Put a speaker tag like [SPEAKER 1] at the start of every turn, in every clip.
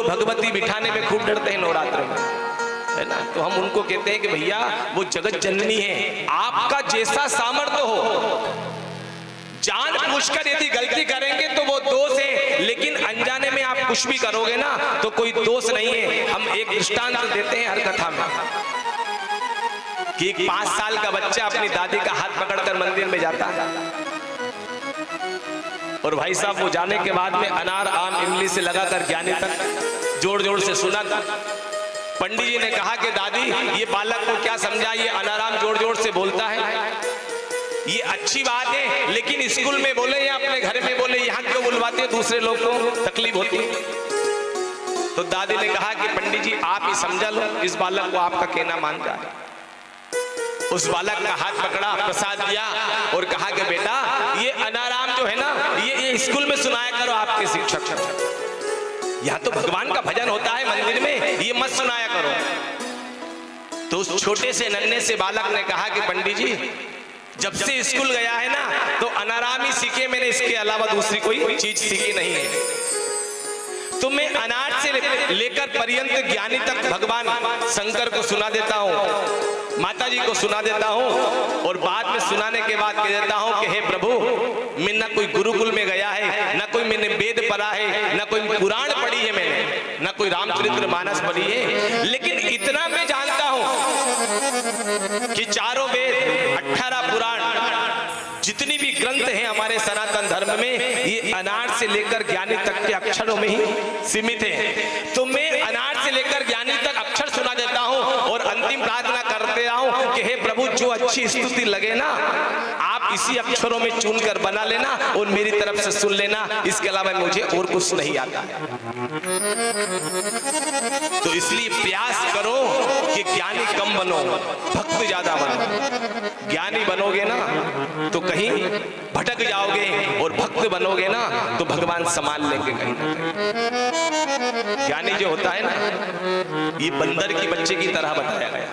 [SPEAKER 1] भगवती बिठाने में खूब डरते हैं नवरात्र में, है ना। तो हम उनको कहते हैं कि भैया वो जगत जननी है, आपका जैसा सामर्थ्य हो, जान पूछकर यदि गलती करेंगे तो वो दोष है, लेकिन अनजाने में आप कुछ भी करोगे ना तो कोई दोष नहीं है। हम एक दृष्टांत देते हैं हर कथा में कि एक 5 साल का बच्चा अपनी दादी का हाथ पकड़कर मंदिर में जाता है, और भाई साहब वो जाने के बाद में अनार आम इमली से लगाकर ज्ञानी तक जोर जोर से सुना था। पंडित जी ने कहा कि दादी ये बालक को क्या समझा, ये अनाराम जोर जोर से बोलता है, ये अच्छी बात है, लेकिन स्कूल में बोले या अपने घर में बोले, यहाँ क्यों बुलवाते हैं, दूसरे लोग को तकलीफ होती है। तो दादी ने कहा कि पंडित जी आप ही समझा लो, इस बालक को आपका कहना मान जाए। उस बालक का हाथ पकड़ा, प्रसाद दिया और कहा कि बेटा ये अनाराम जो है ना, ये स्कूल में सुनाया करो आपके शिक्षक, यहाँ तो भगवान का भजन होता है मंदिर में, ये मत सुनाया करो। तो उस छोटे से नन्हे से बालक ने कहा कि पंडित जी जब से स्कूल गया है ना तो अनाराम ही सीखे, मैंने इसके अलावा दूसरी कोई चीज सीखी नहीं है। तो मैं अनार से लेकर पर्यंत ज्ञानी तक भगवान शंकर को सुना देता हूँ, माता जी को सुना देता हूँ, और बाद में सुनाने के बाद कह देता हूँ कि हे प्रभु, मैं ना कोई गुरुकुल में गया है, ना कोई मैंने वेद पढ़ा है, ना कोई पुराण पढ़ी है मैंने, ना कोई रामचरित्र मानस पढ़ी है, लेकिन इतना मैं जानता हूँ कि चारों वेद 18 पुराण जितनी भी ग्रंथ हैं हमारे सनातन धर्म में, ये अनार से लेकर ज्ञानी तक के अक्षरों में ही सीमित है। तो मैं अनार से लेकर ज्ञानी तक अक्षर सुना देता हूँ और अंतिम प्रार्थना करते हूँ कि हे प्रभु जो अच्छी स्तुति लगे ना आप इसी अक्षरों में चुन कर बना लेना और मेरी तरफ से सुन लेना, इसके अलावा मुझे और कुछ नहीं आता। तो इसलिए प्रयास करो कि ज्ञानी कम बनो, भक्त ज्यादा बनो। ज्ञानी बनोगे ना तो कहीं भटक जाओगे, और भक्त बनोगे ना तो भगवान संभाल लेंगे कहीं ना कहीं। ज्ञानी जो होता है ना, ये बंदर की बच्चे की तरह बताया गया।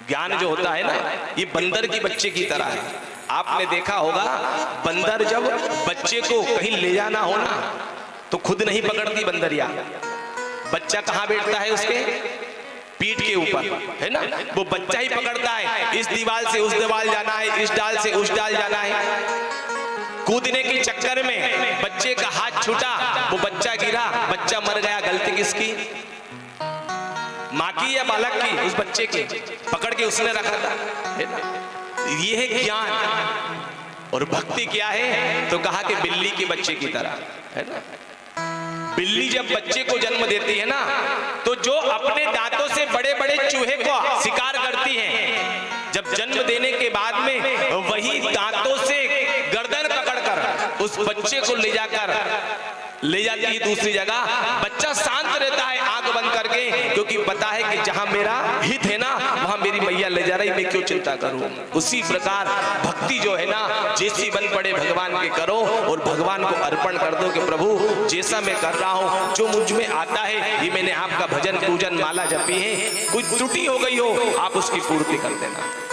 [SPEAKER 1] ज्ञान जो होता है ना, ये बंदर की बच्चे की तरह है। आपने देखा होगा बंदर जब बच्चे को कहीं ले जाना हो ना तो खुद नहीं पकड़ती बंदरिया, बच्चा कहाँ बैठता है, उसके पीठ के ऊपर, है ना, वो बच्चा ही पकड़ता है। इस दीवार से उस दीवार जाना है, इस डाल से उस डाल जाना है। कूदने के चक्कर में बच्चे का हाथ छूटा, वो बच्चा गिरा, बच्चा मर गया। गलती किसकी, माँ की या बालक की? उस बच्चे की, पकड़ के उसने रखा था, है ना। ये है ज्ञान। और भक्ति क्या है, तो कहा कि बिल्ली के बच्चे की तरह, है ना। बिल्ली जब बच्चे को जन्म देती है ना तो जो अपने दांतों से बड़े बड़े चूहे को शिकार करती है, जब जन्म देने के बाद में वही दांतों से गर्दन पकड़कर उस बच्चे को ले जाती है दूसरी जगह। बच्चा शांत रहता है आंख बंद करके, क्योंकि पता है कि जहां मेरा हित है ना वहां मेरी मैया ले जा रही, मैं क्यों चिंता करूं। उसी प्रकार भक्ति जो है ना, जैसी बन पड़े भगवान के करो और भगवान को अर्पण कर दो कि प्रभु जैसा मैं कर रहा हूं, जो मुझ में आता है, ये मैंने आपका भजन पूजन माला जपी है, कोई त्रुटि हो गई हो आप उसकी पूर्ति कर देना।